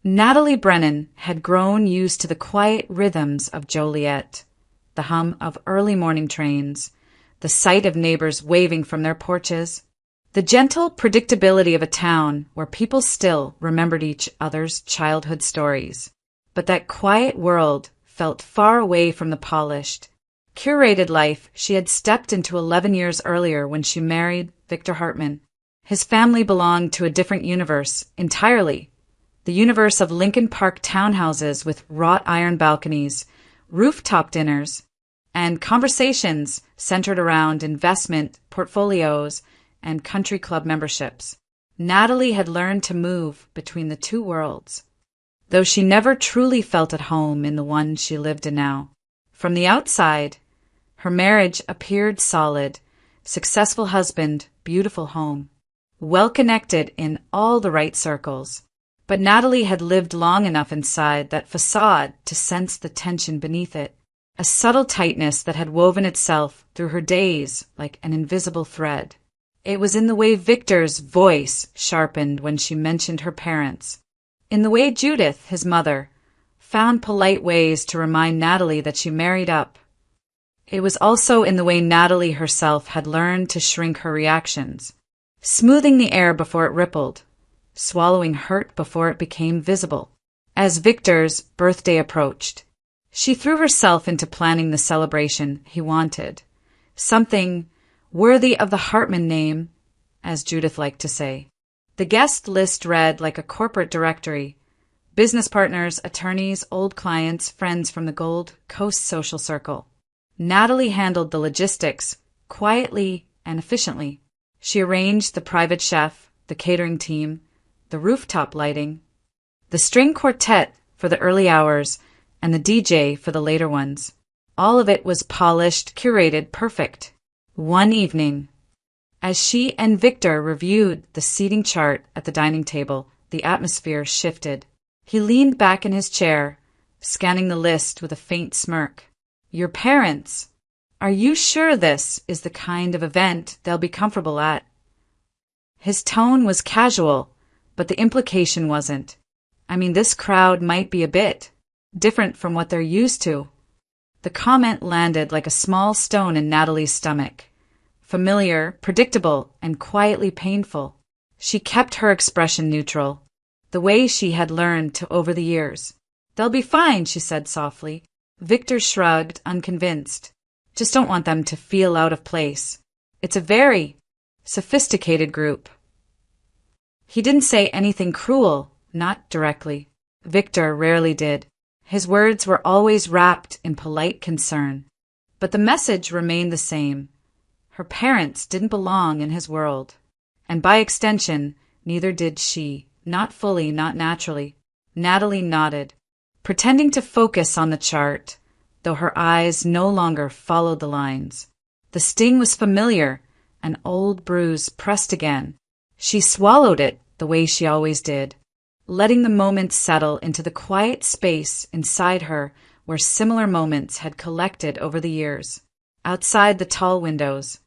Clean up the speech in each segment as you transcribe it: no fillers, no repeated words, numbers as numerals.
Natalie Brennan had grown used to the quiet rhythms of Joliet, the hum of early morning trains, the sight of neighbors waving from their porches, the gentle predictability of a town where people still remembered each other's childhood stories. But that quiet world felt far away from the polished, curated life she had stepped into 11 years earlier when she married Victor Hartman. His family belonged to a different universe entirely. The universe of Lincoln Park townhouses with wrought iron balconies, rooftop dinners, and conversations centered around investment portfolios and country club memberships. Natalie had learned to move between the two worlds, though she never truly felt at home in the one she lived in now. From the outside, her marriage appeared solid, successful husband, beautiful home, well-connected in all the right circles. But Natalie had lived long enough inside that facade to sense the tension beneath it, a subtle tightness that had woven itself through her days like an invisible thread. It was in the way Victor's voice sharpened when she mentioned her parents, in the way Judith, his mother, found polite ways to remind Natalie that she married up. It was also in the way Natalie herself had learned to shrink her reactions, smoothing the air before it rippled, swallowing hurt before it became visible. As Victor's birthday approached, she threw herself into planning the celebration he wanted, something worthy of the Hartman name, as Judith liked to say. The guest list read like a corporate directory: business partners, attorneys, old clients, friends from the Gold Coast social circle. Natalie handled the logistics quietly and efficiently. She arranged the private chef, the catering team, the rooftop lighting, the string quartet for the early hours, and the DJ for the later ones. All of it was polished, curated, perfect. One evening, as she and Victor reviewed the seating chart at the dining table, the atmosphere shifted. He leaned back in his chair, scanning the list with a faint smirk. "Your parents. Are you sure this is the kind of event they'll be comfortable at?" His tone was casual, but the implication wasn't. "I mean, this crowd might be a bit different from what they're used to." The comment landed like a small stone in Natalie's stomach. Familiar, predictable, and quietly painful. She kept her expression neutral, the way she had learned to over the years. "They'll be fine," she said softly. Victor shrugged, unconvinced. "Just don't want them to feel out of place. It's a very sophisticated group." He didn't say anything cruel, not directly. Victor rarely did. His words were always wrapped in polite concern. But the message remained the same. Her parents didn't belong in his world. And by extension, neither did she. Not fully, not naturally. Natalie nodded, pretending to focus on the chart, though her eyes no longer followed the lines. The sting was familiar, an old bruise pressed again. She swallowed it the way she always did, letting the moment settle into the quiet space inside her where similar moments had collected over the years. Outside the tall windows,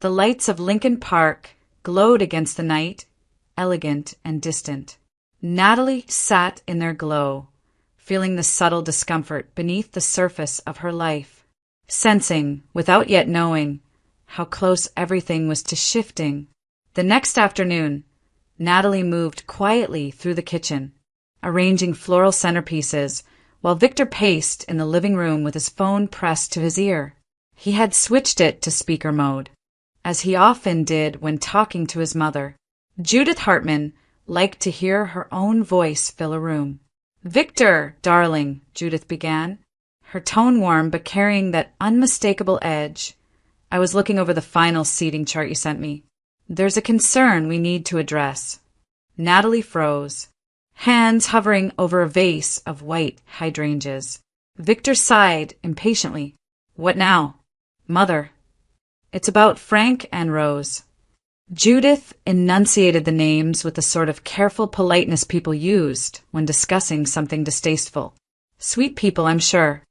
the lights of Lincoln Park glowed against the night, elegant and distant. Natalie sat in their glow, feeling the subtle discomfort beneath the surface of her life, sensing, without yet knowing, how close everything was to shifting. The next afternoon, Natalie moved quietly through the kitchen, arranging floral centerpieces, while Victor paced in the living room with his phone pressed to his ear. He had switched it to speaker mode, as he often did when talking to his mother. Judith Hartman liked to hear her own voice fill a room. "Victor, darling," Judith began, her tone warm but carrying that unmistakable edge. "I was looking over the final seating chart you sent me. There's a concern we need to address." Natalie froze, hands hovering over a vase of white hydrangeas. Victor sighed impatiently. "What now?" "Mother." "It's about Frank and Rose." Judith enunciated the names with the sort of careful politeness people used when discussing something distasteful. "Sweet people, I'm sure.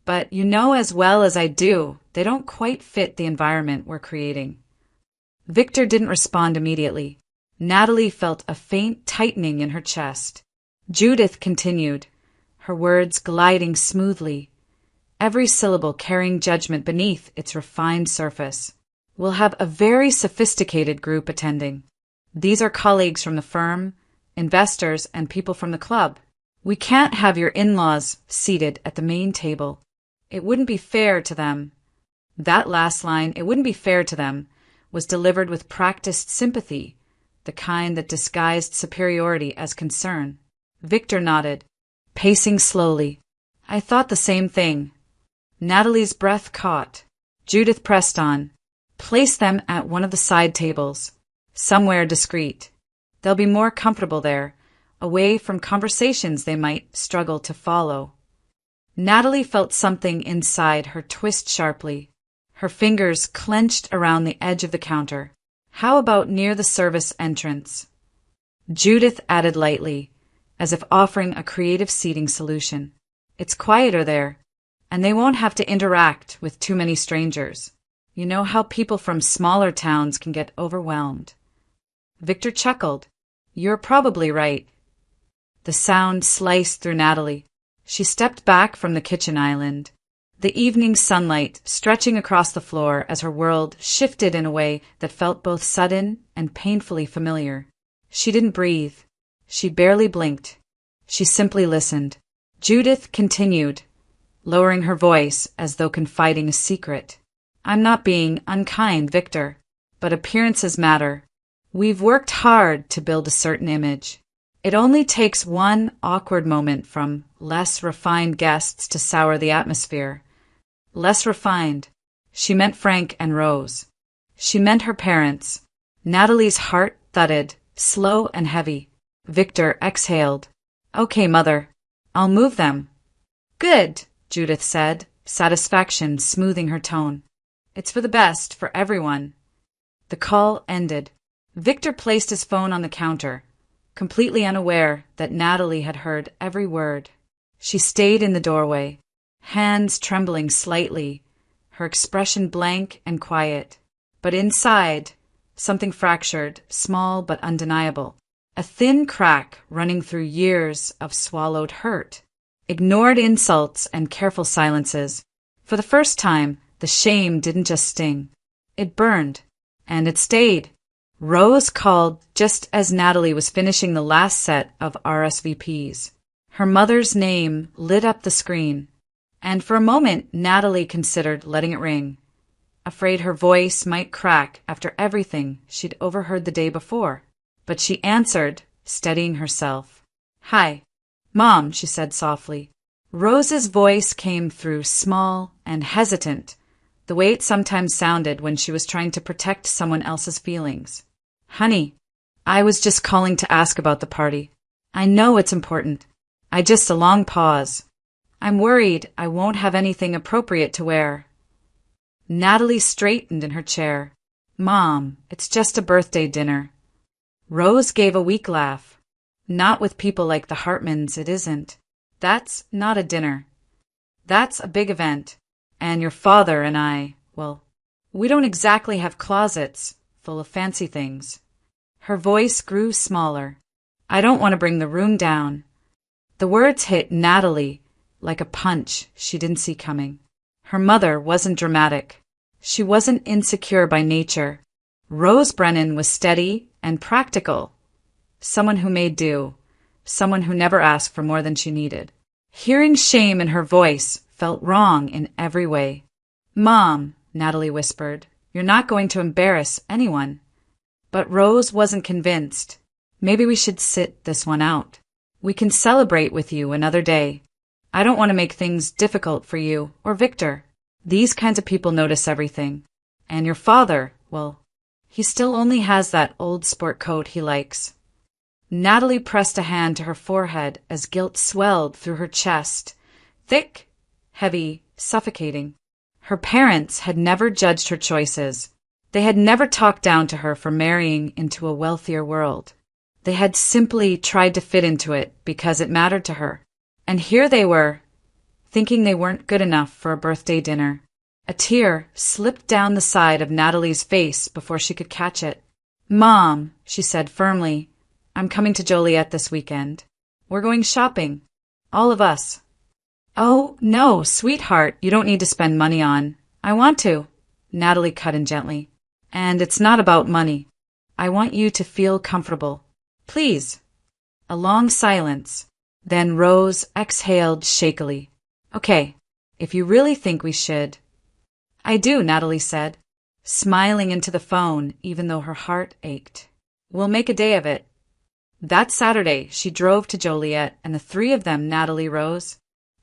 But you know as well as I do, they don't quite fit the environment we're creating." Victor didn't respond immediately. Natalie felt a faint tightening in her chest. Judith continued, her words gliding smoothly, every syllable carrying judgment beneath its refined surface. We'll have a very sophisticated group attending. These are colleagues from the firm, investors, and people from the club. We can't have your in-laws seated at the main table. It wouldn't be fair to them. That last line, "it wouldn't be fair to them," was delivered with practiced sympathy, the kind that disguised superiority as concern. Victor nodded, pacing slowly. "I thought the same thing." Natalie's breath caught. Judith pressed on. "Place them at one of the side tables, somewhere discreet. They'll be more comfortable there, away from conversations they might struggle to follow." Natalie felt something inside her twist sharply. Her fingers clenched around the edge of the counter. "How about near the service entrance?" Judith added lightly, as if offering a creative seating solution. "It's quieter there, and they won't have to interact with too many strangers. You know how people from smaller towns can get overwhelmed." Victor chuckled. "You're probably right." The sound sliced through Natalie. She stepped back from the kitchen island, the evening sunlight stretching across the floor as her world shifted in a way that felt both sudden and painfully familiar. She didn't breathe. She barely blinked. She simply listened. Judith continued, lowering her voice as though confiding a secret. "I'm not being unkind, Victor, but appearances matter. We've worked hard to build a certain image. It only takes one awkward moment from less refined guests to sour the atmosphere. Less refined. She meant Frank and Rose. She meant her parents. Natalie's heart thudded, slow and heavy. Victor exhaled. "Okay, Mother. I'll move them." "Good," Judith said, satisfaction smoothing her tone. "It's for the best for everyone." The call ended. Victor placed his phone on the counter, completely unaware that Natalie had heard every word. She stayed in the doorway, hands trembling slightly, her expression blank and quiet. But inside, something fractured, small but undeniable. A thin crack running through years of swallowed hurt, ignored insults and careful silences. For the first time, the shame didn't just sting. It burned, and it stayed. Rose called just as Natalie was finishing the last set of RSVPs. Her mother's name lit up the screen, and for a moment Natalie considered letting it ring, afraid her voice might crack after everything she'd overheard the day before. But she answered, steadying herself. "Hi. Mom," she said softly. Rose's voice came through small and hesitant, the way it sometimes sounded when she was trying to protect someone else's feelings. "Honey, I was just calling to ask about the party. I know it's important. Just a long pause. I'm worried I won't have anything appropriate to wear." Natalie straightened in her chair. "Mom, it's just a birthday dinner." Rose gave a weak laugh. "Not with people like the Hartmans, it isn't. That's not a dinner. That's a big event. And your father and I, well, we don't exactly have closets full of fancy things." Her voice grew smaller. "I don't want to bring the room down." The words hit Natalie like a punch she didn't see coming. Her mother wasn't dramatic. She wasn't insecure by nature. Rose Brennan was steady and practical. Someone who made do. Someone who never asked for more than she needed. Hearing shame in her voice felt wrong in every way. "Mom," Natalie whispered, "you're not going to embarrass anyone." But Rose wasn't convinced. "Maybe we should sit this one out. We can celebrate with you another day. I don't want to make things difficult for you or Victor. These kinds of people notice everything. And your father, well, he still only has that old sport coat he likes." Natalie pressed a hand to her forehead as guilt swelled through her chest, thick, heavy, suffocating. Her parents had never judged her choices. They had never talked down to her for marrying into a wealthier world. They had simply tried to fit into it because it mattered to her. And here they were, thinking they weren't good enough for a birthday dinner. A tear slipped down the side of Natalie's face before she could catch it. "Mom," she said firmly, "I'm coming to Joliet this weekend. We're going shopping. All of us. Oh, no, sweetheart, you don't need to spend money on. I want to. Natalie cut in gently. And it's not about money. I want you to feel comfortable. Please. A long silence. Then Rose exhaled shakily. Okay, if you really think we should. I do, Natalie said, smiling into the phone even though her heart ached. We'll make a day of it. That Saturday, she drove to Joliet, and the three of them, Natalie, Rose,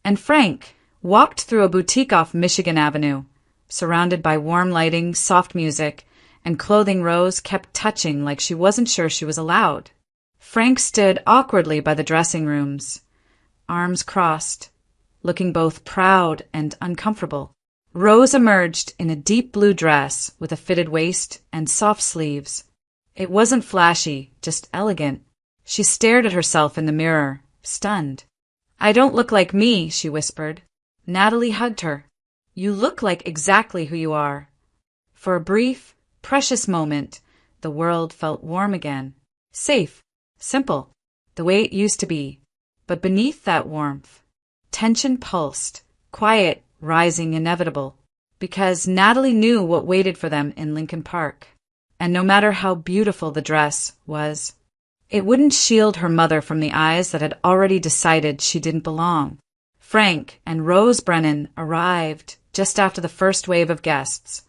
and Frank, walked through a boutique off Michigan Avenue, surrounded by warm lighting, soft music, and clothing Rose kept touching like she wasn't sure she was allowed. Frank stood awkwardly by the dressing rooms, arms crossed, looking both proud and uncomfortable. Rose emerged in a deep blue dress with a fitted waist and soft sleeves. It wasn't flashy, just elegant. She stared at herself in the mirror, stunned. I don't look like me, she whispered. Natalie hugged her. You look like exactly who you are. For a brief, precious moment, the world felt warm again. Safe, simple, the way it used to be. But beneath that warmth, tension pulsed, quiet, rising, inevitable. Because Natalie knew what waited for them in Lincoln Park. And no matter how beautiful the dress was, it wouldn't shield her mother from the eyes that had already decided she didn't belong. Frank and Rose Brennan arrived just after the first wave of guests,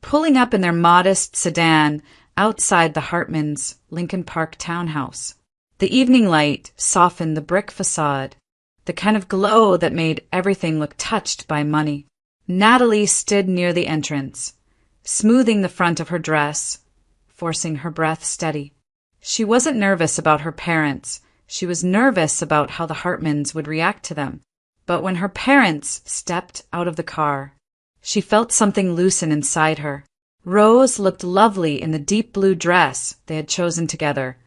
pulling up in their modest sedan outside the Hartmans' Lincoln Park townhouse. The evening light softened the brick facade, the kind of glow that made everything look touched by money. Natalie stood near the entrance, smoothing the front of her dress, forcing her breath steady. She wasn't nervous about her parents. She was nervous about how the Hartmans would react to them. But when her parents stepped out of the car, she felt something loosen inside her. Rose looked lovely in the deep blue dress they had chosen together,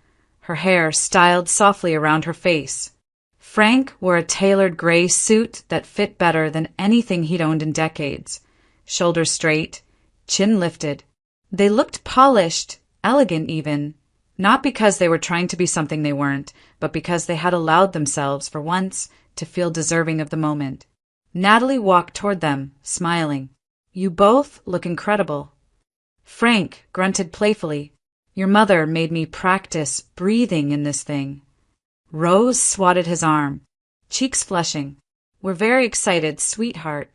her hair styled softly around her face. Frank wore a tailored gray suit that fit better than anything he'd owned in decades, shoulders straight, chin lifted. They looked polished, elegant even, not because they were trying to be something they weren't, but because they had allowed themselves, for once, to feel deserving of the moment. Natalie walked toward them, smiling. You both look incredible. Frank grunted playfully. Your mother made me practice breathing in this thing. Rose swatted his arm, cheeks flushing. We're very excited, sweetheart.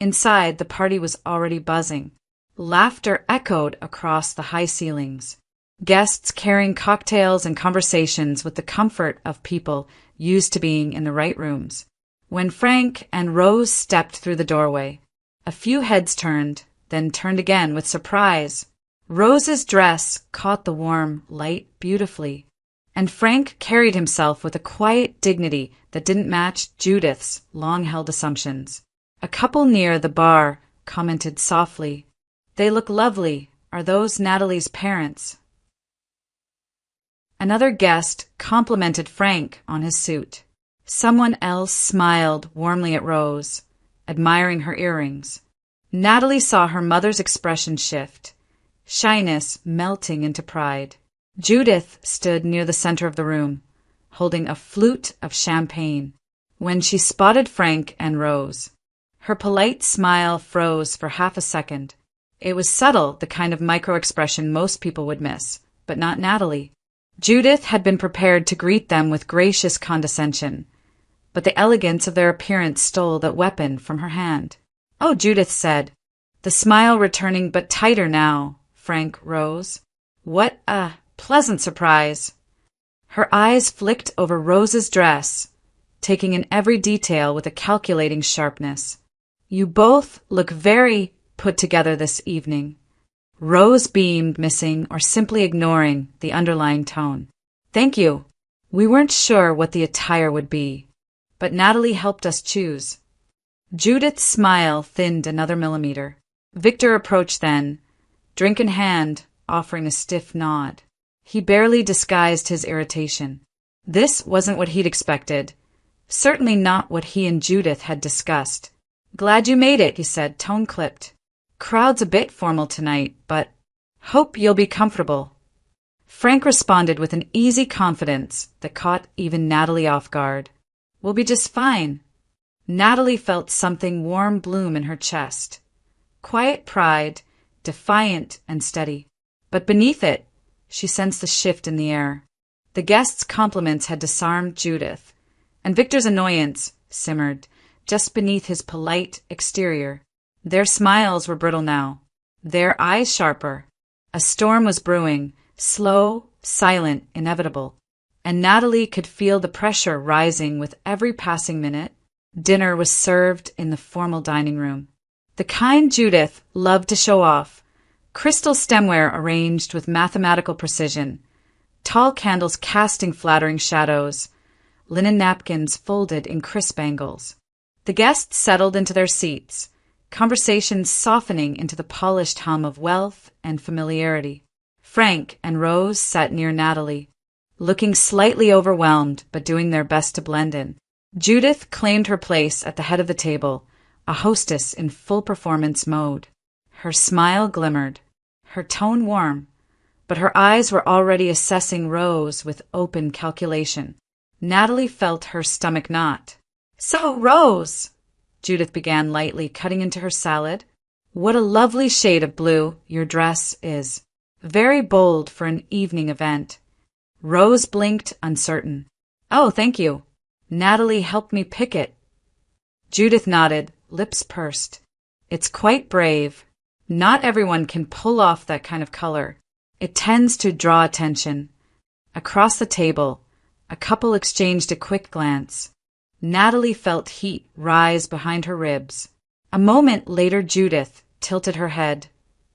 Inside, the party was already buzzing. Laughter echoed across the high ceilings. Guests carrying cocktails and conversations with the comfort of people used to being in the right rooms. When Frank and Rose stepped through the doorway, a few heads turned, then turned again with surprise. Rose's dress caught the warm light beautifully, and Frank carried himself with a quiet dignity that didn't match Judith's long-held assumptions. A couple near the bar commented softly, They look lovely. Are those Natalie's parents? Another guest complimented Frank on his suit. Someone else smiled warmly at Rose, admiring her earrings. Natalie saw her mother's expression shift, shyness melting into pride. Judith stood near the center of the room, holding a flute of champagne, when she spotted Frank and Rose. Her polite smile froze for half a second. It was subtle, the kind of micro-expression most people would miss, but not Natalie. Judith had been prepared to greet them with gracious condescension, but the elegance of their appearance stole that weapon from her hand. Oh, Judith said, the smile returning but tighter now. Frank rose. What a pleasant surprise. Her eyes flicked over Rose's dress, taking in every detail with a calculating sharpness. You both look very put together this evening. Rose beamed, missing or simply ignoring the underlying tone. Thank you. We weren't sure what the attire would be, but Natalie helped us choose. Judith's smile thinned another millimeter. Victor approached then, drink in hand, offering a stiff nod. He barely disguised his irritation. This wasn't what he'd expected. Certainly not what he and Judith had discussed. Glad you made it, he said, tone clipped. Crowd's a bit formal tonight, but hope you'll be comfortable. Frank responded with an easy confidence that caught even Natalie off guard. "We'll be just fine." Natalie felt something warm bloom in her chest. Quiet pride, defiant and steady. But beneath it, she sensed a shift in the air. The guests' compliments had disarmed Judith, and Victor's annoyance simmered just beneath his polite exterior. Their smiles were brittle now, their eyes sharper. A storm was brewing, slow, silent, inevitable, and Natalie could feel the pressure rising with every passing minute. Dinner was served in the formal dining room. The kind Judith loved to show off. Crystal stemware arranged with mathematical precision, tall candles casting flattering shadows, linen napkins folded in crisp angles. The guests settled into their seats, conversations softening into the polished hum of wealth and familiarity. Frank and Rose sat near Natalie, looking slightly overwhelmed but doing their best to blend in. Judith claimed her place at the head of the table, a hostess in full performance mode. Her smile glimmered, her tone warm, but her eyes were already assessing Rose with open calculation. Natalie felt her stomach knot. "So, Rose," Judith began lightly, cutting into her salad, "what a lovely shade of blue your dress is. Very bold for an evening event." Rose blinked, uncertain. "Oh, thank you. Natalie helped me pick it." Judith nodded, lips pursed. "It's quite brave. Not everyone can pull off that kind of color. It tends to draw attention." Across the table, a couple exchanged a quick glance. Natalie felt heat rise behind her ribs. A moment later, Judith tilted her head,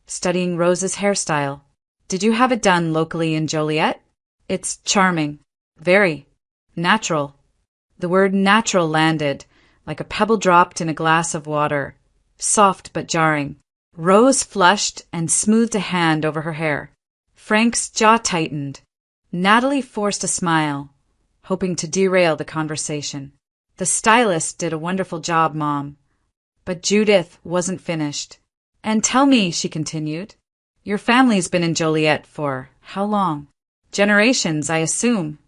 studying Rose's hairstyle. "Did you have it done locally in Joliet?" "It's charming. Very. Natural." The word natural landed, like a pebble dropped in a glass of water, soft but jarring. Rose flushed and smoothed a hand over her hair. Frank's jaw tightened. Natalie forced a smile, hoping to derail the conversation. "The stylist did a wonderful job, Mom." But Judith wasn't finished. "And tell me," she continued, "your family's been in Joliet for how long? Generations, I assume."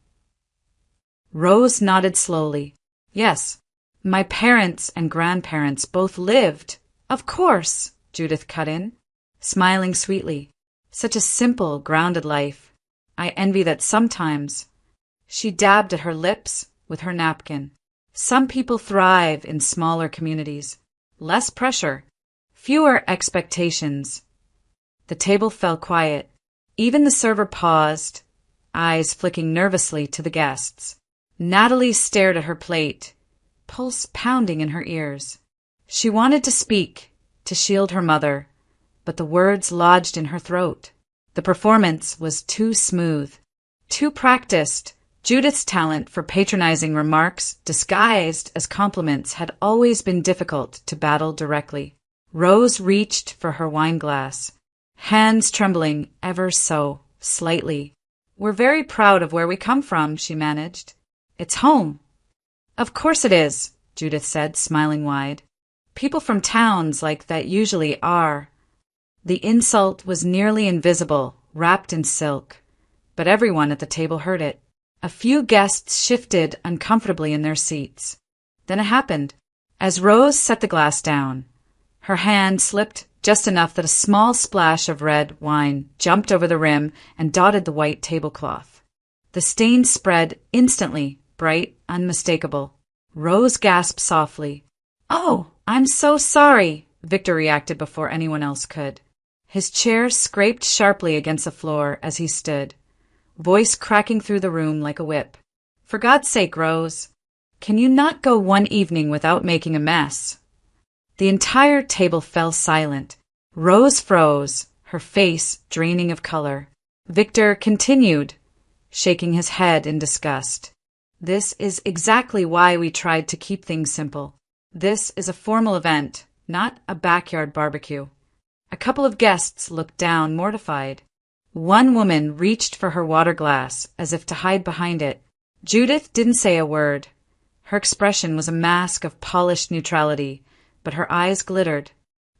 Rose nodded slowly. "Yes, my parents and grandparents both lived." "Of course," Judith cut in, smiling sweetly. "Such a simple, grounded life. I envy that sometimes." She dabbed at her lips with her napkin. "Some people thrive in smaller communities. Less pressure, fewer expectations." The table fell quiet. Even the server paused, eyes flicking nervously to the guests. Natalie stared at her plate, pulse pounding in her ears. She wanted to speak, to shield her mother, but the words lodged in her throat. The performance was too smooth, too practiced. Judith's talent for patronizing remarks disguised as compliments had always been difficult to battle directly. Rose reached for her wineglass, hands trembling ever so slightly. "We're very proud of where we come from," she managed. "It's home." "Of course it is," Judith said, smiling wide. "People from towns like that usually are." The insult was nearly invisible, wrapped in silk, but everyone at the table heard it. A few guests shifted uncomfortably in their seats. Then it happened. As Rose set the glass down, her hand slipped just enough that a small splash of red wine jumped over the rim and dotted the white tablecloth. The stain spread instantly, bright, unmistakable. Rose gasped softly. "Oh, I'm so sorry," Victor reacted before anyone else could. His chair scraped sharply against the floor as he stood, voice cracking through the room like a whip. "For God's sake, Rose, can you not go one evening without making a mess?" The entire table fell silent. Rose froze, her face draining of color. Victor continued, shaking his head in disgust. "This is exactly why we tried to keep things simple. This is a formal event, not a backyard barbecue." A couple of guests looked down, mortified. One woman reached for her water glass as if to hide behind it. Judith didn't say a word. Her expression was a mask of polished neutrality, but her eyes glittered.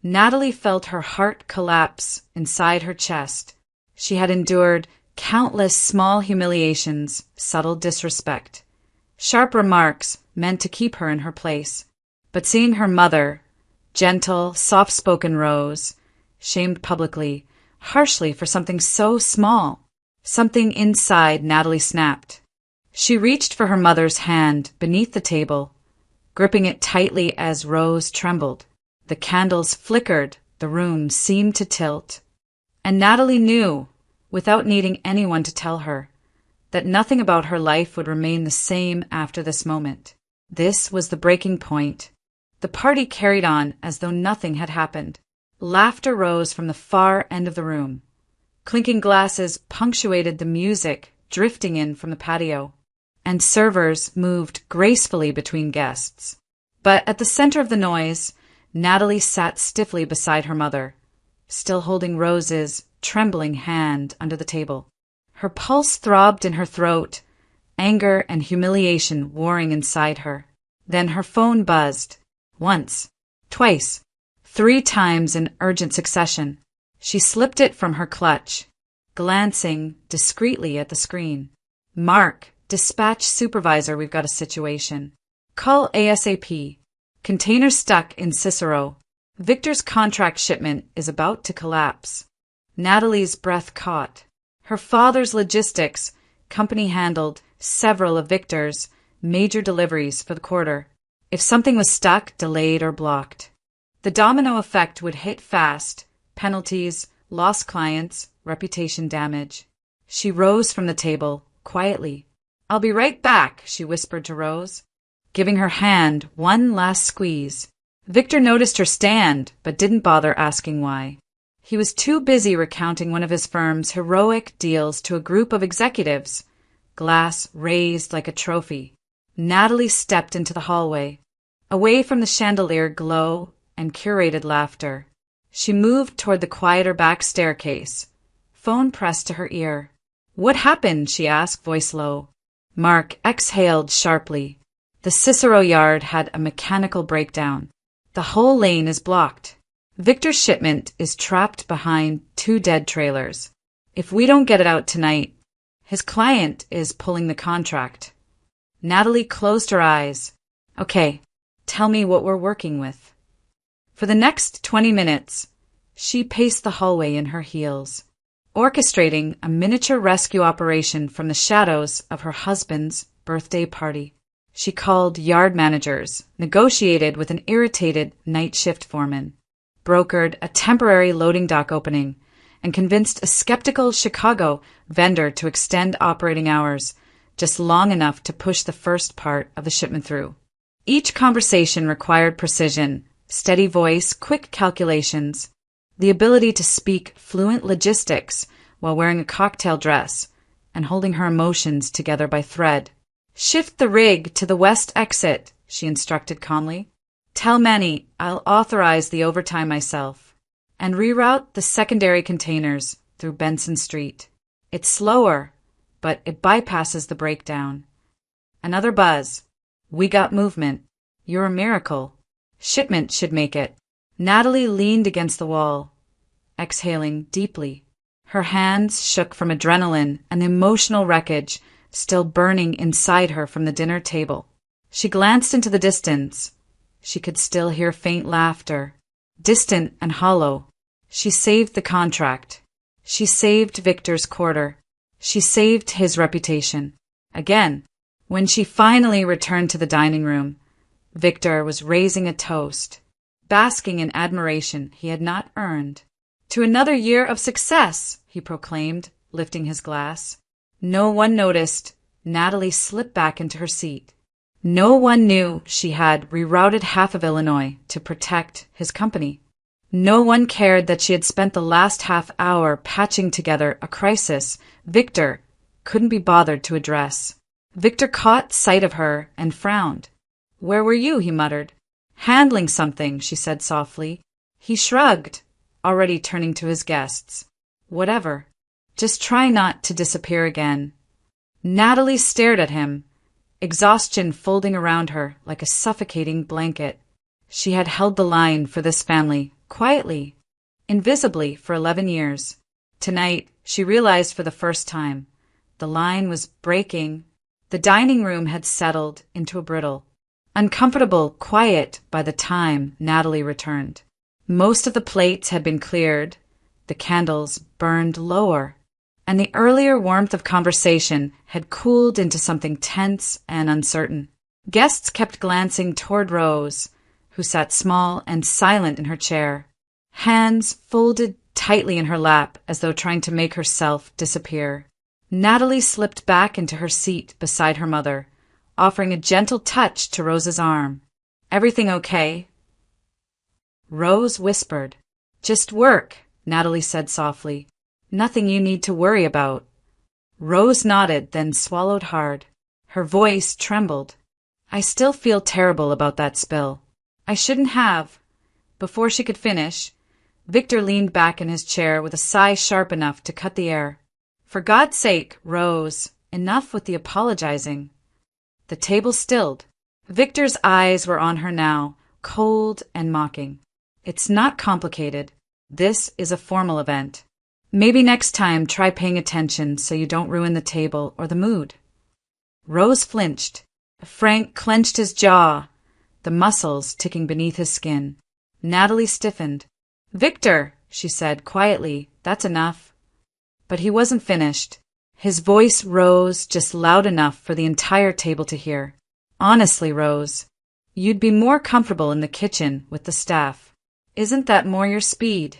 Natalie felt her heart collapse inside her chest. She had endured Countless small humiliations, subtle disrespect, sharp remarks meant to keep her in her place. But seeing her mother, gentle, soft-spoken Rose, shamed publicly, harshly for something so small, something inside Natalie snapped. She reached for her mother's hand beneath the table, gripping it tightly as Rose trembled. The candles flickered, the room seemed to tilt. And Natalie knew, without needing anyone to tell her, that nothing about her life would remain the same after this moment. This was the breaking point. The party carried on as though nothing had happened. Laughter rose from the far end of the room. Clinking glasses punctuated the music drifting in from the patio, and servers moved gracefully between guests. But at the center of the noise, Natalie sat stiffly beside her mother, still holding Rose's trembling hand under the table. Her pulse throbbed in her throat, anger and humiliation warring inside her. Then her phone buzzed. Once, twice, 3 times in urgent succession. She slipped it from her clutch, glancing discreetly at the screen. "Mark, dispatch supervisor, we've got a situation. Call ASAP. Container stuck in Cicero. Victor's contract shipment is about to collapse." Natalie's breath caught. Her father's logistics company handled several of Victor's major deliveries for the quarter. If something was stuck, delayed, or blocked, the domino effect would hit fast: penalties, lost clients, reputation damage. She rose from the table, quietly. "I'll be right back," she whispered to Rose, giving her hand one last squeeze. Victor noticed her stand, but didn't bother asking why. He was too busy recounting one of his firm's heroic deals to a group of executives, glass raised like a trophy. Natalie stepped into the hallway, away from the chandelier glow and curated laughter. She moved toward the quieter back staircase, phone pressed to her ear. "What happened?" she asked, voice low. Mark exhaled sharply. "The Cicero yard had a mechanical breakdown. The whole lane is blocked. Victor's shipment is trapped behind 2 dead trailers. If we don't get it out tonight, his client is pulling the contract." Natalie closed her eyes. "Okay, tell me what we're working with." For the next 20 minutes, she paced the hallway in her heels, orchestrating a miniature rescue operation from the shadows of her husband's birthday party. She called yard managers, negotiated with an irritated night shift foreman, brokered a temporary loading dock opening, and convinced a skeptical Chicago vendor to extend operating hours just long enough to push the first part of the shipment through. Each conversation required precision, steady voice, quick calculations, the ability to speak fluent logistics while wearing a cocktail dress and holding her emotions together by thread. "Shift the rig to the west exit," she instructed calmly. "Tell Manny I'll authorize the overtime myself. And reroute the secondary containers through Benson Street. It's slower, but it bypasses the breakdown." Another buzz. "We got movement. You're a miracle. Shipment should make it." Natalie leaned against the wall, exhaling deeply. Her hands shook from adrenaline and the emotional wreckage still burning inside her from the dinner table. She glanced into the distance. She could still hear faint laughter, distant and hollow. She saved the contract. She saved Victor's quarter. She saved his reputation. Again, when she finally returned to the dining room, Victor was raising a toast, basking in admiration he had not earned. "To another year of success," he proclaimed, lifting his glass. No one noticed. Natalie slipped back into her seat. No one knew she had rerouted half of Illinois to protect his company. No one cared that she had spent the last half hour patching together a crisis Victor couldn't be bothered to address. Victor caught sight of her and frowned. "Where were you?" he muttered. "Handling something," she said softly. He shrugged, already turning to his guests. "Whatever. Just try not to disappear again." Natalie stared at him, exhaustion folding around her like a suffocating blanket. She had held the line for this family, quietly, invisibly, for 11 years. Tonight, she realized for the first time, the line was breaking. The dining room had settled into a brittle, uncomfortable quiet by the time Natalie returned. Most of the plates had been cleared, the candles burned lower, and the earlier warmth of conversation had cooled into something tense and uncertain. Guests kept glancing toward Rose, who sat small and silent in her chair, hands folded tightly in her lap as though trying to make herself disappear. Natalie slipped back into her seat beside her mother, offering a gentle touch to Rose's arm. "Everything okay?" Rose whispered. "Just work," Natalie said softly. "Nothing you need to worry about." Rose nodded, then swallowed hard. Her voice trembled. "I still feel terrible about that spill. I shouldn't have." Before she could finish, Victor leaned back in his chair with a sigh sharp enough to cut the air. "For God's sake, Rose, enough with the apologizing." The table stilled. Victor's eyes were on her now, cold and mocking. "It's not complicated. This is a formal event. Maybe next time try paying attention so you don't ruin the table or the mood." Rose flinched. Frank clenched his jaw, the muscles ticking beneath his skin. Natalie stiffened. "Victor," she said quietly, "that's enough." But he wasn't finished. His voice rose just loud enough for the entire table to hear. "Honestly, Rose, you'd be more comfortable in the kitchen with the staff. Isn't that more your speed?"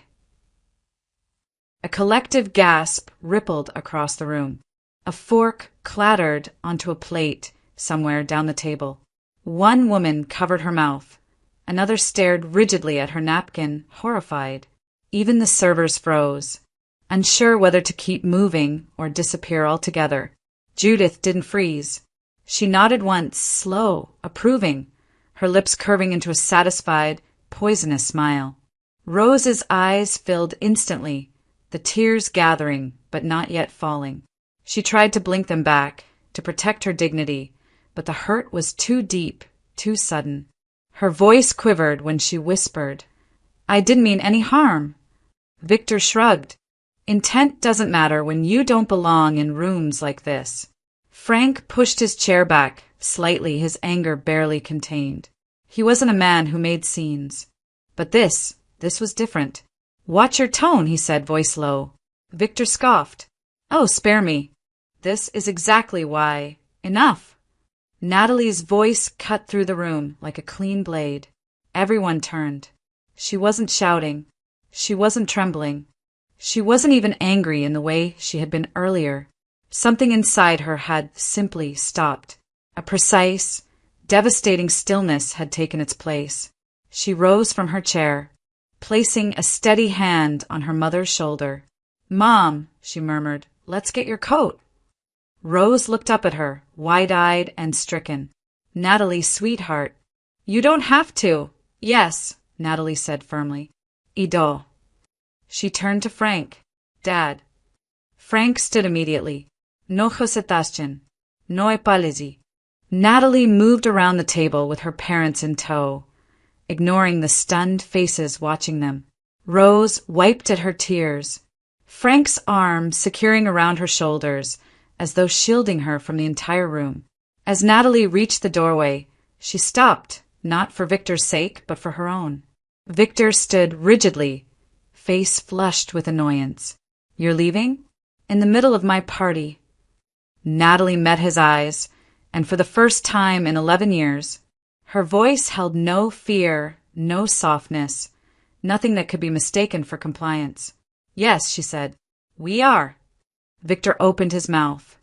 A collective gasp rippled across the room. A fork clattered onto a plate somewhere down the table. One woman covered her mouth. Another stared rigidly at her napkin, horrified. Even the servers froze, unsure whether to keep moving or disappear altogether. Judith didn't freeze. She nodded once, slow, approving, her lips curving into a satisfied, poisonous smile. Rose's eyes filled instantly, the tears gathering but not yet falling. She tried to blink them back, to protect her dignity, but the hurt was too deep, too sudden. Her voice quivered when she whispered, "I didn't mean any harm." Victor shrugged. "Intent doesn't matter when you don't belong in rooms like this." Frank pushed his chair back, slightly, his anger barely contained. He wasn't a man who made scenes. But this was different. "Watch your tone," he said, voice low. Victor scoffed. "Oh, spare me. This is exactly why. Enough." Natalie's voice cut through the room like a clean blade. Everyone turned. She wasn't shouting. She wasn't trembling. She wasn't even angry in the way she had been earlier. Something inside her had simply stopped. A precise, devastating stillness had taken its place. She rose from her chair, placing a steady hand on her mother's shoulder. "Mom," she murmured, "let's get your coat." Rose looked up at her, wide-eyed and stricken. "Natalie, sweetheart." "You don't have to." "Yes," Natalie said firmly. "Ido." She turned to Frank. "Dad." Frank stood immediately. "No hesitation. No apology." Natalie moved around the table with her parents in tow, ignoring the stunned faces watching them. Rose wiped at her tears, Frank's arm securing around her shoulders as though shielding her from the entire room. As Natalie reached the doorway, she stopped, not for Victor's sake, but for her own. Victor stood rigidly, face flushed with annoyance. "You're leaving? In the middle of my party." Natalie met his eyes, and for the first time in 11 years, her voice held no fear, no softness, nothing that could be mistaken for compliance. "Yes," she said, "we are." Victor opened his mouth,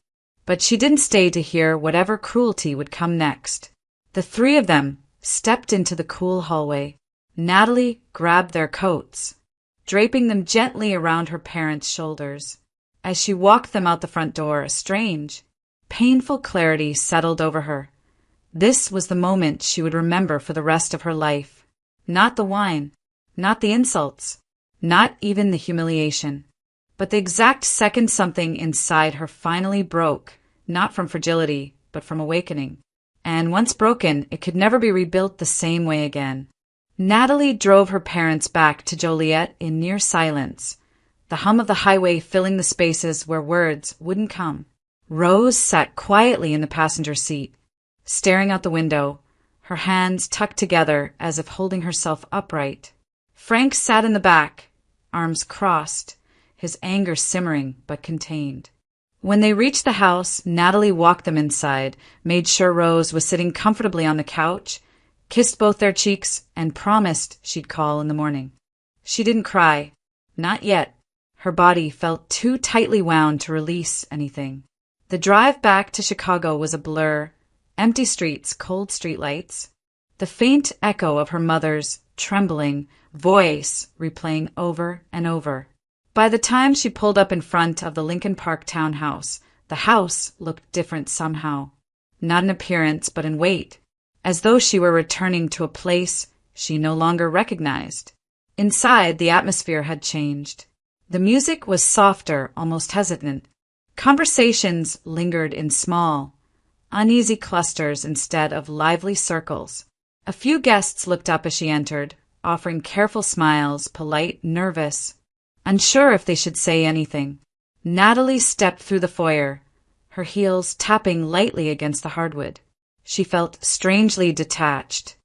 but she didn't stay to hear whatever cruelty would come next. The three of them stepped into the cool hallway. Natalie grabbed their coats, draping them gently around her parents' shoulders. As she walked them out the front door, a strange, painful clarity settled over her. This was the moment she would remember for the rest of her life. Not the wine, not the insults, not even the humiliation, but the exact second something inside her finally broke, not from fragility, but from awakening. And once broken, it could never be rebuilt the same way again. Natalie drove her parents back to Joliet in near silence, the hum of the highway filling the spaces where words wouldn't come. Rose sat quietly in the passenger seat, staring out the window, her hands tucked together as if holding herself upright. Frank sat in the back, arms crossed, his anger simmering but contained. When they reached the house, Natalie walked them inside, made sure Rose was sitting comfortably on the couch, kissed both their cheeks, and promised she'd call in the morning. She didn't cry. Not yet. Her body felt too tightly wound to release anything. The drive back to Chicago was a blur. Empty streets, cold streetlights. The faint echo of her mother's trembling voice replaying over and over. By the time she pulled up in front of the Lincoln Park townhouse, the house looked different somehow. Not in appearance, but in weight, as though she were returning to a place she no longer recognized. Inside, the atmosphere had changed. The music was softer, almost hesitant. Conversations lingered in small, uneasy clusters instead of lively circles. A few guests looked up as she entered, offering careful smiles, polite, nervous, unsure if they should say anything. Natalie stepped through the foyer, her heels tapping lightly against the hardwood. She felt strangely detached,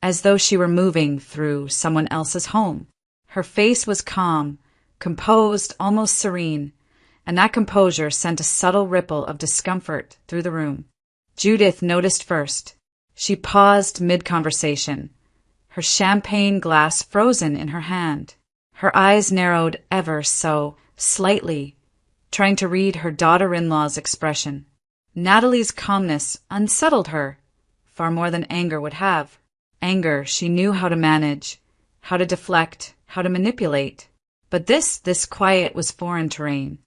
as though she were moving through someone else's home. Her face was calm, composed, almost serene, and that composure sent a subtle ripple of discomfort through the room. Judith noticed first. She paused mid-conversation, her champagne glass frozen in her hand. Her eyes narrowed ever so slightly, trying to read her daughter-in-law's expression. Natalie's calmness unsettled her, far more than anger would have. Anger she knew how to manage, how to deflect, how to manipulate. But this quiet was foreign terrain.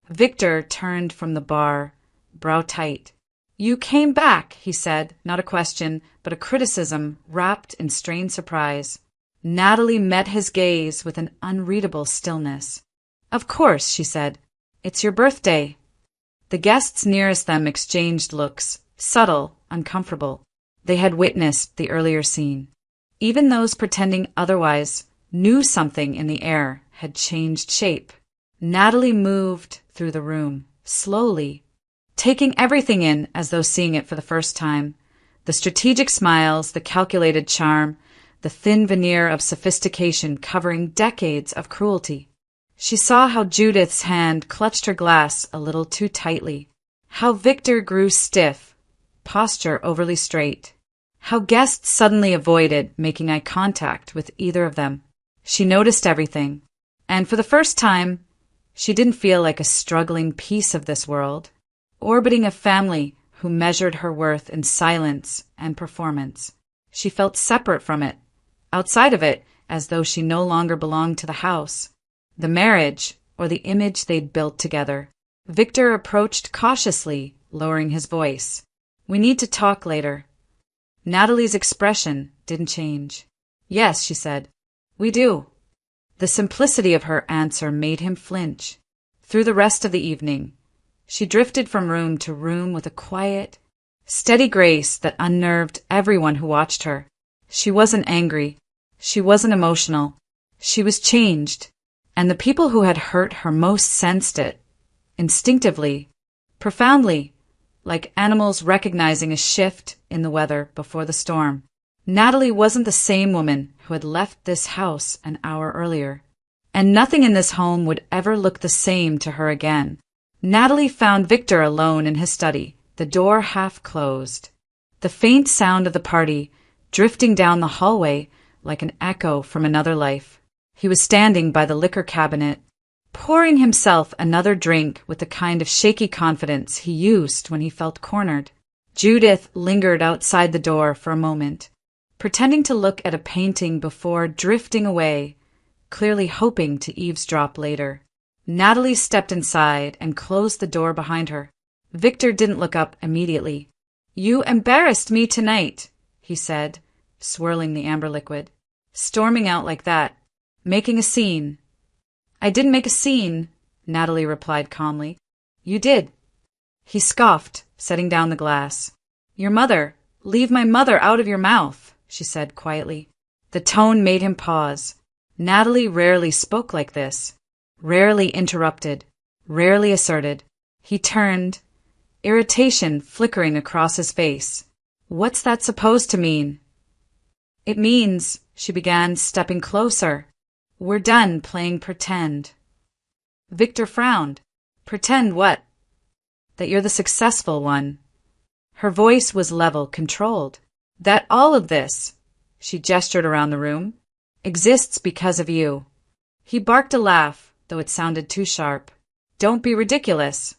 Victor turned from the bar, brow tight. "You came back," he said, not a question, but a criticism wrapped in strained surprise. Natalie met his gaze with an unreadable stillness. "Of course," she said. "It's your birthday." The guests nearest them exchanged looks, subtle, uncomfortable. They had witnessed the earlier scene. Even those pretending otherwise knew something in the air had changed shape. Natalie moved through the room, slowly, taking everything in as though seeing it for the first time. The strategic smiles, the calculated charm, the thin veneer of sophistication covering decades of cruelty. She saw how Judith's hand clutched her glass a little too tightly, how Victor grew stiff, posture overly straight, how guests suddenly avoided making eye contact with either of them. She noticed everything, and for the first time, she didn't feel like a struggling piece of this world, orbiting a family who measured her worth in silence and performance. She felt separate from it, outside of it, as though she no longer belonged to the house, the marriage, or the image they'd built together. Victor approached cautiously, lowering his voice. "We need to talk later." Natalie's expression didn't change. "Yes," she said. "We do." The simplicity of her answer made him flinch. Through the rest of the evening, she drifted from room to room with a quiet, steady grace that unnerved everyone who watched her. She wasn't angry. She wasn't emotional. She was changed, and the people who had hurt her most sensed it, instinctively, profoundly, like animals recognizing a shift in the weather before the storm. Natalie wasn't the same woman who had left this house an hour earlier, and nothing in this home would ever look the same to her again. Natalie found Victor alone in his study, the door half closed. The faint sound of the party drifting down the hallway like an echo from another life. He was standing by the liquor cabinet, pouring himself another drink with the kind of shaky confidence he used when he felt cornered. Judith lingered outside the door for a moment, pretending to look at a painting before drifting away, clearly hoping to eavesdrop later. Natalie stepped inside and closed the door behind her. Victor didn't look up immediately. "You embarrassed me tonight," he said, swirling the amber liquid. "Storming out like that. Making a scene." "I didn't make a scene," Natalie replied calmly. "You did." He scoffed, setting down the glass. "Your mother. Leave my mother out of your mouth," she said quietly. The tone made him pause. Natalie rarely spoke like this. rarely interrupted, rarely asserted. He turned, irritation flickering across his face. What's that supposed to mean? It means, she began, stepping closer. We're done playing pretend. Victor frowned. Pretend what? That you're the successful one. Her voice was level, controlled. That all of this, she gestured around the room, exists because of you. He barked a laugh, though it sounded too sharp. Don't be ridiculous.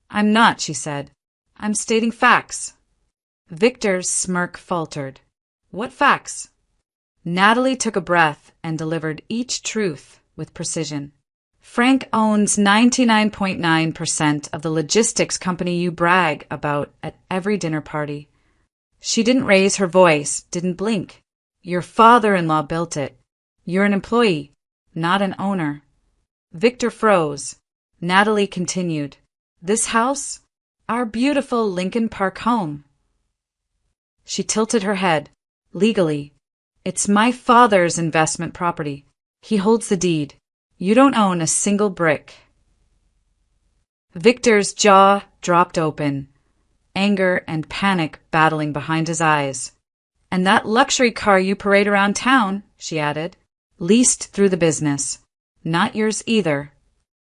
I'm not, she said. I'm stating facts. Victor's smirk faltered. What facts? Natalie took a breath and delivered each truth with precision. Frank owns 99.9% of the logistics company you brag about at every dinner party. She didn't raise her voice, didn't blink. Your father-in-law built it. You're an employee, not an owner. Victor froze. Natalie continued. This house? Our beautiful Lincoln Park home. She tilted her head. Legally. It's my father's investment property. He holds the deed. You don't own a single brick. Victor's jaw dropped open, anger and panic battling behind his eyes. And that luxury car you parade around town, she added, leased through the business. Not yours either.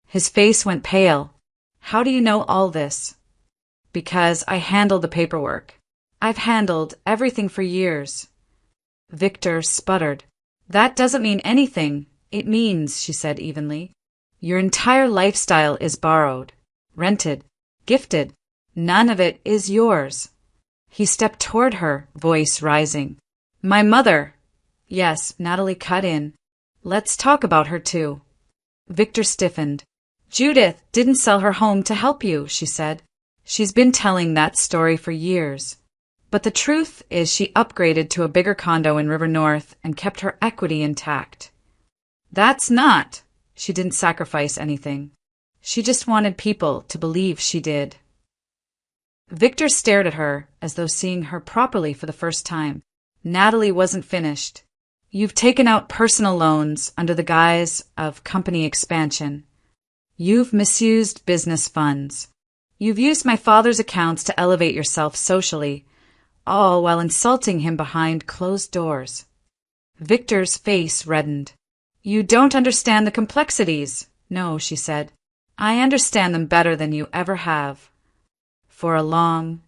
His face went pale. How do you know all this? Because I handled the paperwork. I've handled everything for years. Victor sputtered. That doesn't mean anything. It means, she said evenly, your entire lifestyle is borrowed, rented, gifted. None of it is yours. He stepped toward her, voice rising. My mother. Yes, Natalie cut in. Let's talk about her too. Victor stiffened. Judith didn't sell her home to help you, she said. She's been telling that story for years. But the truth is she upgraded to a bigger condo in River North and kept her equity intact. That's not. She didn't sacrifice anything. She just wanted people to believe she did. Victor stared at her as though seeing her properly for the first time. Natalie wasn't finished. You've taken out personal loans under the guise of company expansion. You've misused business funds. You've used my father's accounts to elevate yourself socially, all while insulting him behind closed doors. Victor's face reddened. You don't understand the complexities. No, she said. I understand them better than you ever have. For a long,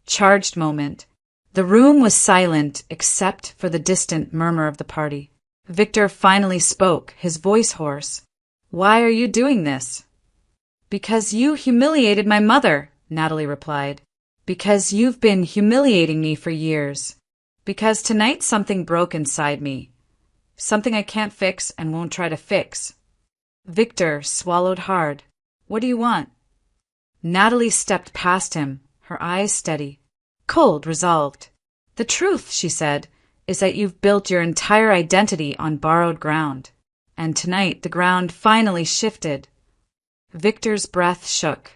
charged moment, the room was silent except for the distant murmur of the party. Victor finally spoke, his voice hoarse. Why are you doing this? Because you humiliated my mother, Natalie replied. Because you've been humiliating me for years. Because tonight something broke inside me. Something I can't fix and won't try to fix. Victor swallowed hard. What do you want? Natalie stepped past him, her eyes steady. Cold, resolved. The truth, she said, is that you've built your entire identity on borrowed ground. And tonight the ground finally shifted. Victor's breath shook.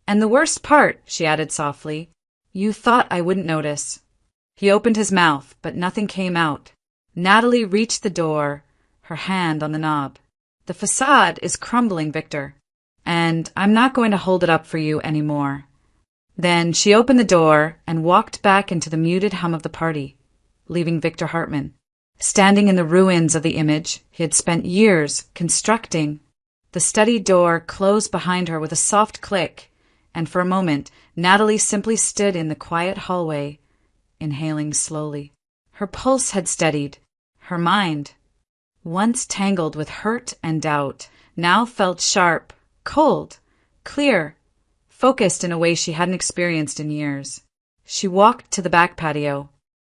And the worst part, she added softly, you thought I wouldn't notice. He opened his mouth, but nothing came out. Natalie reached the door, her hand on the knob. The facade is crumbling, Victor, and I'm not going to hold it up for you anymore. Then she opened the door and walked back into the muted hum of the party, leaving Victor Hartman, standing in the ruins of the image he had spent years constructing. The study door closed behind her with a soft click, and for a moment Natalie simply stood in the quiet hallway, inhaling slowly. Her pulse had steadied. Her mind, once tangled with hurt and doubt, now felt sharp, cold, clear, focused in a way she hadn't experienced in years. She walked to the back patio,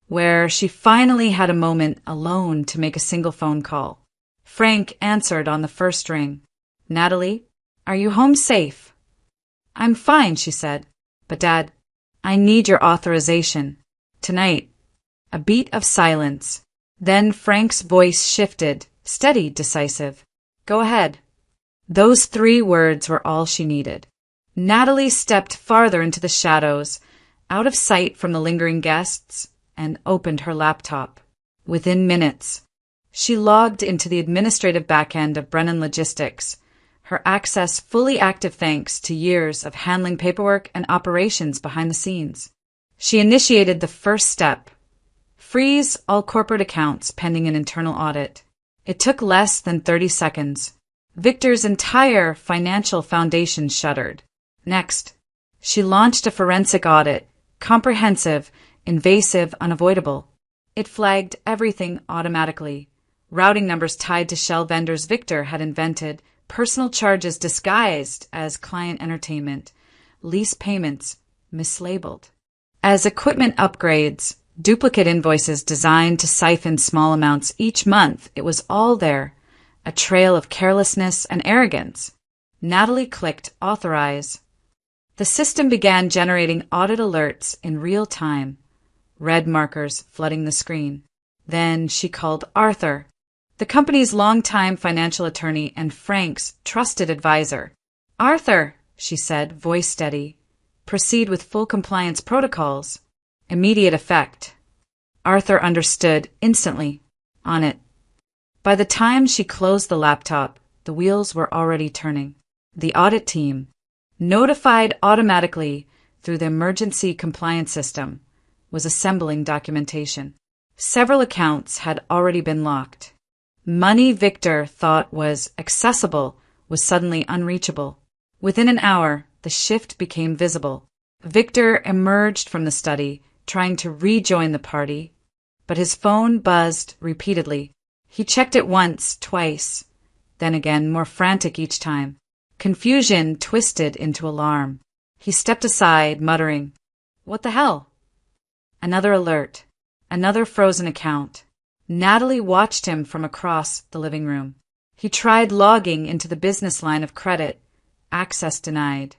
where she finally had a moment alone to make a single phone call. Frank answered on the first ring. Natalie, are you home safe? I'm fine, she said. But Dad, I need your authorization. Tonight. A beat of silence. Then Frank's voice shifted, steady, decisive. Go ahead. Those 3 words were all she needed. Natalie stepped farther into the shadows, out of sight from the lingering guests, and opened her laptop. Within minutes, she logged into the administrative backend of Brennan Logistics, her access fully active thanks to years of handling paperwork and operations behind the scenes. She initiated the first step: freeze all corporate accounts pending an internal audit. It took less than 30 seconds. Victor's entire financial foundation shuddered. Next, she launched a forensic audit, comprehensive, invasive, unavoidable. It flagged everything automatically. Routing numbers tied to shell vendors Victor had invented, personal charges disguised as client entertainment, lease payments mislabeled as equipment upgrades, duplicate invoices designed to siphon small amounts each month. It was all there, a trail of carelessness and arrogance. Natalie clicked authorize. The system began generating audit alerts in real time, red markers flooding the screen. Then she called Arthur, the company's longtime financial attorney and Frank's trusted advisor. "Arthur," she said, voice steady, "proceed with full compliance protocols. Immediate effect." Arthur understood instantly. On it. By the time she closed the laptop, the wheels were already turning. The audit team, notified automatically through the emergency compliance system, was assembling documentation. Several accounts had already been locked. Money Victor thought was accessible was suddenly unreachable. Within an hour, the shift became visible. Victor emerged from the study, trying to rejoin the party, but his phone buzzed repeatedly. He checked it once, twice, then again, more frantic each time. Confusion twisted into alarm. He stepped aside, muttering, "What the hell?" Another alert. Another frozen account. Natalie watched him from across the living room. He tried logging into the business line of credit. Access denied.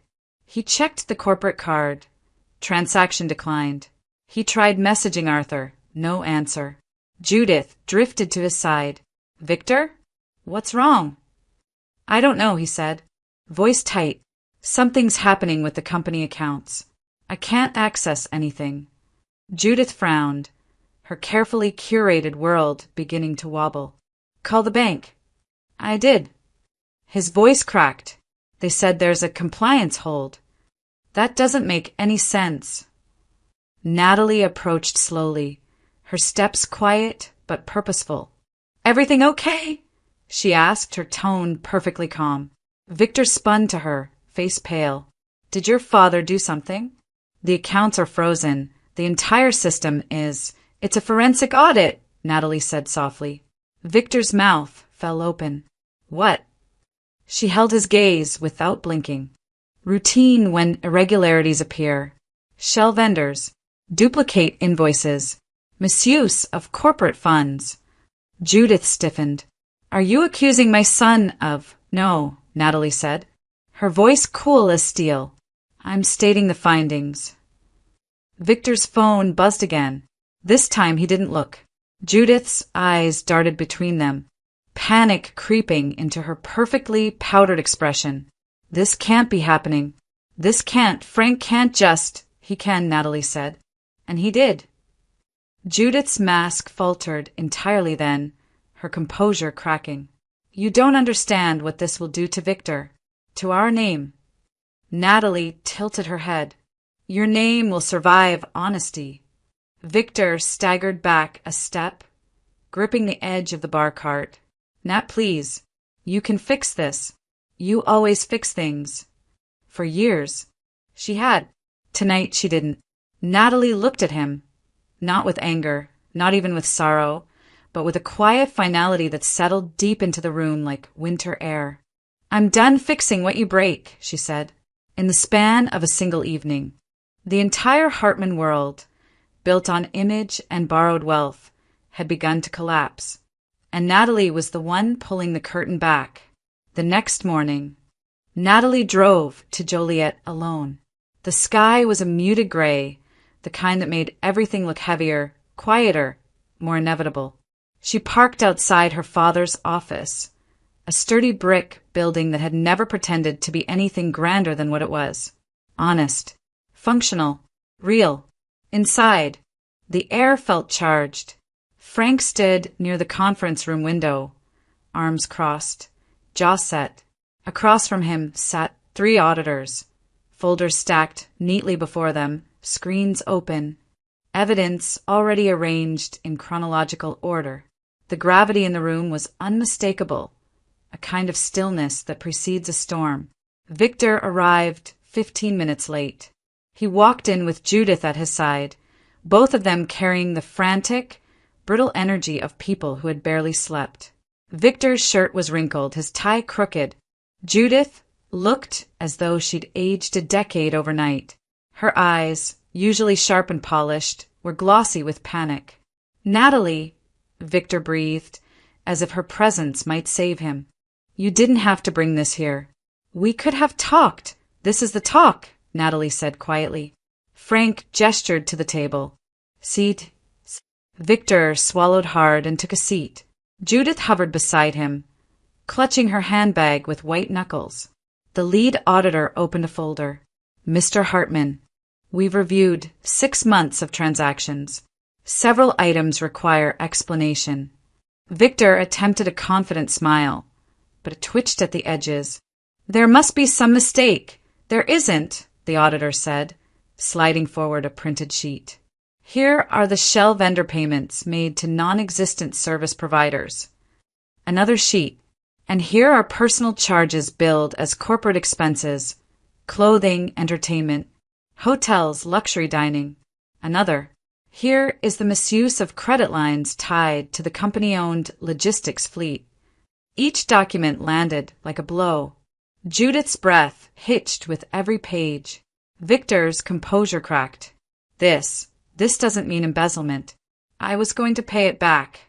He checked the corporate card. Transaction declined. He tried messaging Arthur. No answer. Judith drifted to his side. "Victor? What's wrong?" "I don't know," he said, voice tight. "Something's happening with the company accounts. I can't access anything." Judith frowned, her carefully curated world beginning to wobble. "Call the bank." "I did." His voice cracked. "They said there's a compliance hold." "That doesn't make any sense." Natalie approached slowly, her steps quiet but purposeful. "Everything okay?" she asked, her tone perfectly calm. Victor spun to her, face pale. "Did your father do something?" "The accounts are frozen. The entire system is. It's a forensic audit," Natalie said softly. Victor's mouth fell open. "What?" She held his gaze without blinking. "Routine when irregularities appear. Shell vendors. Duplicate invoices. Misuse of corporate funds." Judith stiffened. "Are you accusing my son of—" "No," Natalie said, her voice cool as steel. "I'm stating the findings." Victor's phone buzzed again. This time he didn't look. Judith's eyes darted between them, panic creeping into her perfectly powdered expression. "This can't be happening. This can't. Frank can't just—" "He can," Natalie said. "And he did." Judith's mask faltered entirely then, her composure cracking. "You don't understand what this will do to Victor, to our name." Natalie tilted her head. "Your name will survive honesty." Victor staggered back a step, gripping the edge of the bar cart. "Nat, please. You can fix this. You always fix things." For years. She had. Tonight she didn't. Natalie looked at him, not with anger, not even with sorrow, but with a quiet finality that settled deep into the room like winter air. "I'm done fixing what you break," she said. In the span of a single evening, the entire Hartman world, built on image and borrowed wealth, had begun to collapse, and Natalie was the one pulling the curtain back. The next morning, Natalie drove to Joliet alone. The sky was a muted gray, the kind that made everything look heavier, quieter, more inevitable. She parked outside her father's office, a sturdy brick building that had never pretended to be anything grander than what it was. Honest, functional, real. Inside, the air felt charged. Frank stood near the conference room window, arms crossed, jaw set, Across from him sat 3 auditors, folders stacked neatly before them, screens open, evidence already arranged in chronological order. The gravity in the room was unmistakable, a kind of stillness that precedes a storm. Victor arrived 15 minutes late. He walked in with Judith at his side, both of them carrying the frantic, brittle energy of people who had barely slept. Victor's shirt was wrinkled, his tie crooked. Judith looked as though she'd aged a decade overnight. Her eyes, usually sharp and polished, were glossy with panic. "Natalie," Victor breathed, as if her presence might save him. "You didn't have to bring this here. We could have talked. This is the talk," Natalie said quietly. Frank gestured to the table. "Seat." Victor swallowed hard and took a seat. Judith hovered beside him, clutching her handbag with white knuckles. The lead auditor opened a folder. "Mr. Hartman, we've reviewed 6 months of transactions. Several items require explanation." Victor attempted a confident smile, but it twitched at the edges. "There must be some mistake." "There isn't," the auditor said, sliding forward a printed sheet. "Here are the shell vendor payments made to non-existent service providers." Another sheet. "And here are personal charges billed as corporate expenses, clothing, entertainment, hotels, luxury dining." Another. "Here is the misuse of credit lines tied to the company-owned logistics fleet." Each document landed like a blow. Judith's breath hitched with every page. Victor's composure cracked. This doesn't mean embezzlement. I was going to pay it back."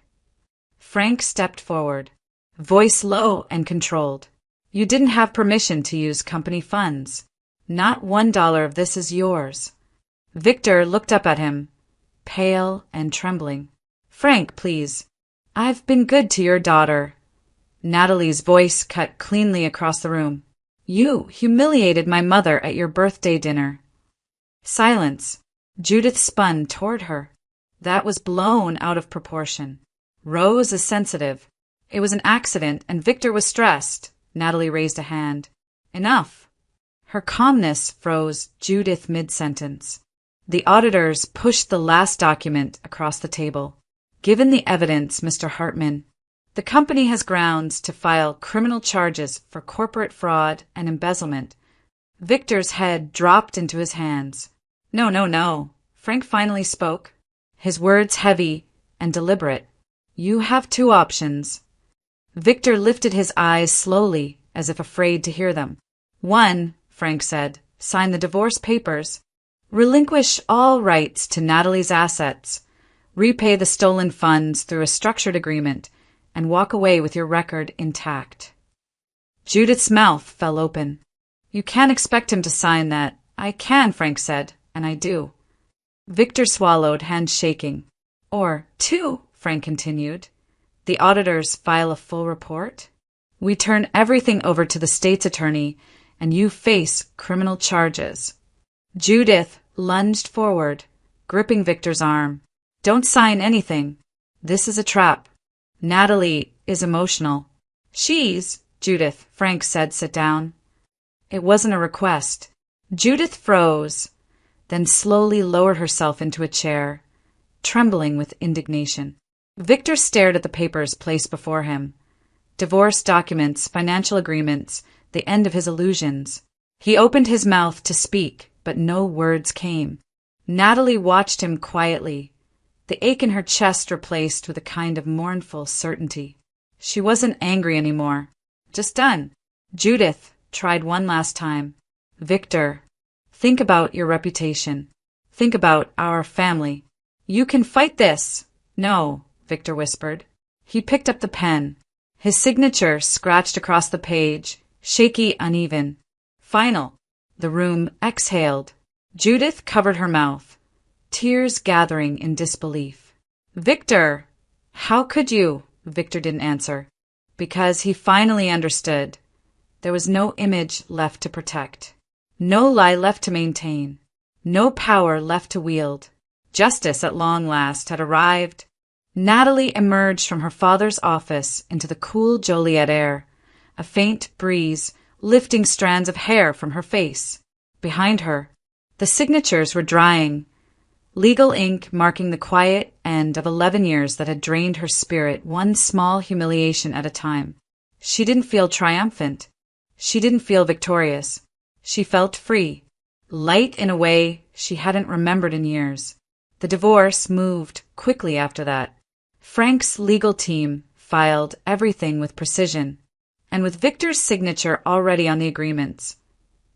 Frank stepped forward, voice low and controlled. "You didn't have permission to use company funds. Not $1 of this is yours." Victor looked up at him, pale and trembling. "Frank, please. I've been good to your daughter." Natalie's voice cut cleanly across the room. "You humiliated my mother at your birthday dinner." Silence. Judith spun toward her. That was blown out of proportion. Rose is sensitive. It was an accident, and Victor was stressed. Natalie raised a hand. "Enough." Her calmness froze Judith mid-sentence. The auditors pushed the last document across the table. "Given the evidence, Mr. Hartman, the company has grounds to file criminal charges for corporate fraud and embezzlement." Victor's head dropped into his hands. No. Frank finally spoke, his words heavy and deliberate. "You have 2 options." Victor lifted his eyes slowly, as if afraid to hear them. "1," Frank said, "sign the divorce papers. Relinquish all rights to Natalie's assets. Repay the stolen funds through a structured agreement, and walk away with your record intact." Judith's mouth fell open. "You can't expect him to sign that." "I can," Frank said, "and I do." Victor swallowed, hands shaking. "Or 2, Frank continued. "The auditors file a full report. We turn everything over to the state's attorney, and you face criminal charges." Judith lunged forward, gripping Victor's arm. "Don't sign anything. This is a trap." Natalie is emotional. Judith, Frank said, "Sit down." It wasn't a request. Judith froze, then slowly lowered herself into a chair, trembling with indignation. Victor stared at the papers placed before him. Divorce documents, financial agreements, the end of his illusions. He opened his mouth to speak, but no words came. Natalie watched him quietly, the ache in her chest replaced with a kind of mournful certainty. She wasn't angry anymore. Just done. Judith tried one last time. "Victor, think about your reputation. Think about our family. You can fight this." "No," Victor whispered. He picked up the pen. His signature scratched across the page, shaky, uneven. "Final." The room exhaled. Judith covered her mouth, tears gathering in disbelief. "Victor, how could you?" Victor didn't answer. Because he finally understood. There was no image left to protect. No lie left to maintain. No power left to wield. Justice at long last had arrived. Natalie emerged from her father's office into the cool Joliet air. A faint breeze lifting strands of hair from her face. Behind her, the signatures were drying, legal ink marking the quiet end of 11 years that had drained her spirit one small humiliation at a time. She didn't feel triumphant. She didn't feel victorious. She felt free, light in a way she hadn't remembered in years. The divorce moved quickly after that. Frank's legal team filed everything with precision, and with Victor's signature already on the agreements,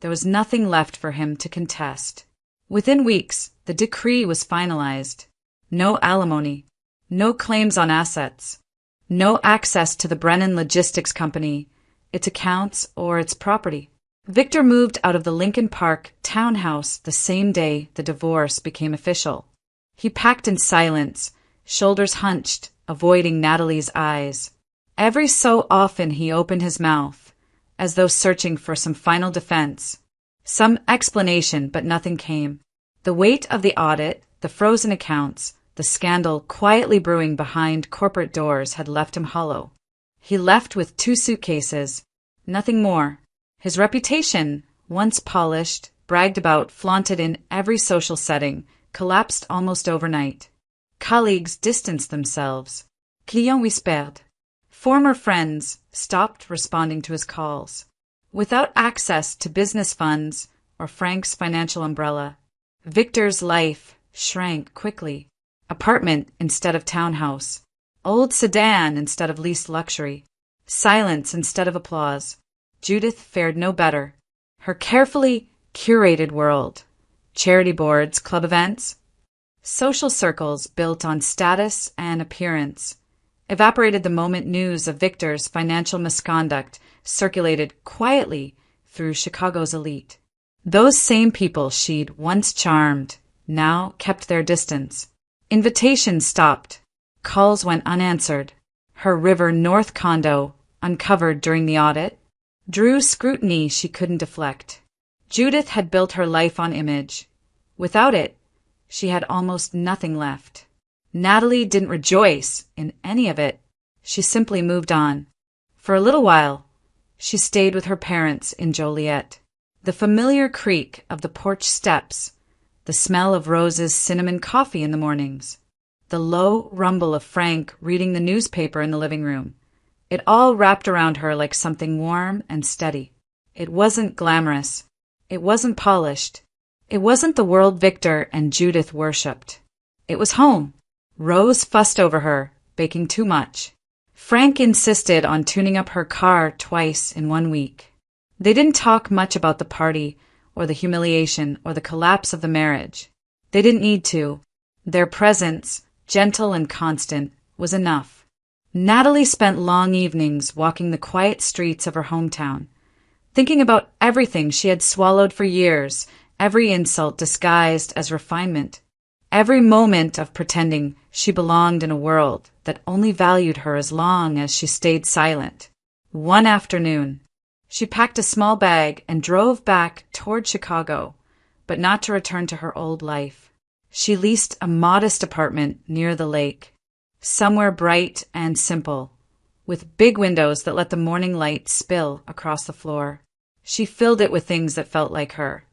there was nothing left for him to contest. Within weeks, the decree was finalized. No alimony, no claims on assets, no access to the Brennan Logistics Company, its accounts, or its property. Victor moved out of the Lincoln Park townhouse the same day the divorce became official. He packed in silence, shoulders hunched, avoiding Natalie's eyes. Every so often he opened his mouth, as though searching for some final defense, some explanation, but nothing came. The weight of the audit, the frozen accounts, the scandal quietly brewing behind corporate doors had left him hollow. He left with 2 suitcases, nothing more. His reputation, once polished, bragged about, flaunted in every social setting, collapsed almost overnight. Colleagues distanced themselves. Clients whispered. Former friends stopped responding to his calls. Without access to business funds or Frank's financial umbrella, Victor's life shrank quickly. Apartment instead of townhouse. Old sedan instead of leased luxury. Silence instead of applause. Judith fared no better. Her carefully curated world, charity boards, club events, social circles built on status and appearance, evaporated the moment news of Victor's financial misconduct circulated quietly through Chicago's elite. Those same people she'd once charmed now kept their distance. Invitations stopped. Calls went unanswered. Her River North condo, uncovered during the audit, drew scrutiny she couldn't deflect. Judith had built her life on image. Without it, she had almost nothing left. Natalie didn't rejoice in any of it. She simply moved on. For a little while, she stayed with her parents in Joliet. The familiar creak of the porch steps, the smell of Rose's cinnamon coffee in the mornings, the low rumble of Frank reading the newspaper in the living room. It all wrapped around her like something warm and steady. It wasn't glamorous. It wasn't polished. It wasn't the world Victor and Judith worshipped. It was home. Rose fussed over her, baking too much. Frank insisted on tuning up her car twice in 1 week. They didn't talk much about the party or the humiliation or the collapse of the marriage. They didn't need to. Their presence, gentle and constant, was enough. Natalie spent long evenings walking the quiet streets of her hometown, thinking about everything she had swallowed for years, every insult disguised as refinement, every moment of pretending she belonged in a world that only valued her as long as she stayed silent. One afternoon, she packed a small bag and drove back toward Chicago, but not to return to her old life. She leased a modest apartment near the lake, somewhere bright and simple, with big windows that let the morning light spill across the floor. She filled it with things that felt like her.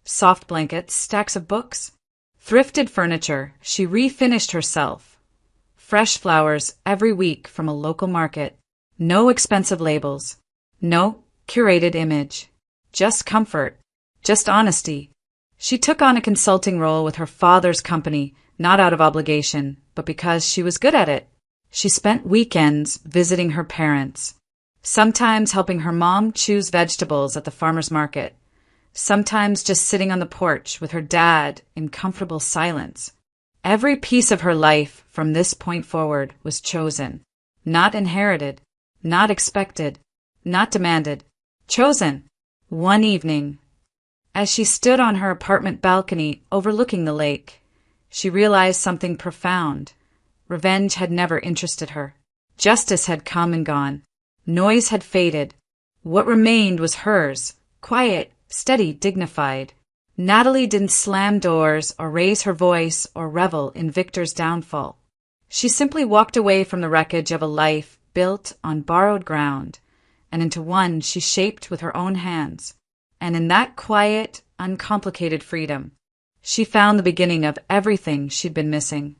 Soft blankets, stacks of books, thrifted furniture she refinished herself, fresh flowers every week from a local market, no expensive labels, no curated image, just comfort, just honesty. She took on a consulting role with her father's company, not out of obligation, but because she was good at it. She spent weekends visiting her parents, sometimes helping her mom choose vegetables at the farmer's market, sometimes just sitting on the porch with her dad in comfortable silence. Every piece of her life from this point forward was chosen, not inherited, not expected, not demanded. Chosen. One evening, as she stood on her apartment balcony overlooking the lake, she realized something profound. Revenge had never interested her. Justice had come and gone. Noise had faded. What remained was hers, quiet, steady, dignified. Natalie didn't slam doors or raise her voice or revel in Victor's downfall. She simply walked away from the wreckage of a life built on borrowed ground and into one she shaped with her own hands. And in that quiet, uncomplicated freedom, she found the beginning of everything she'd been missing.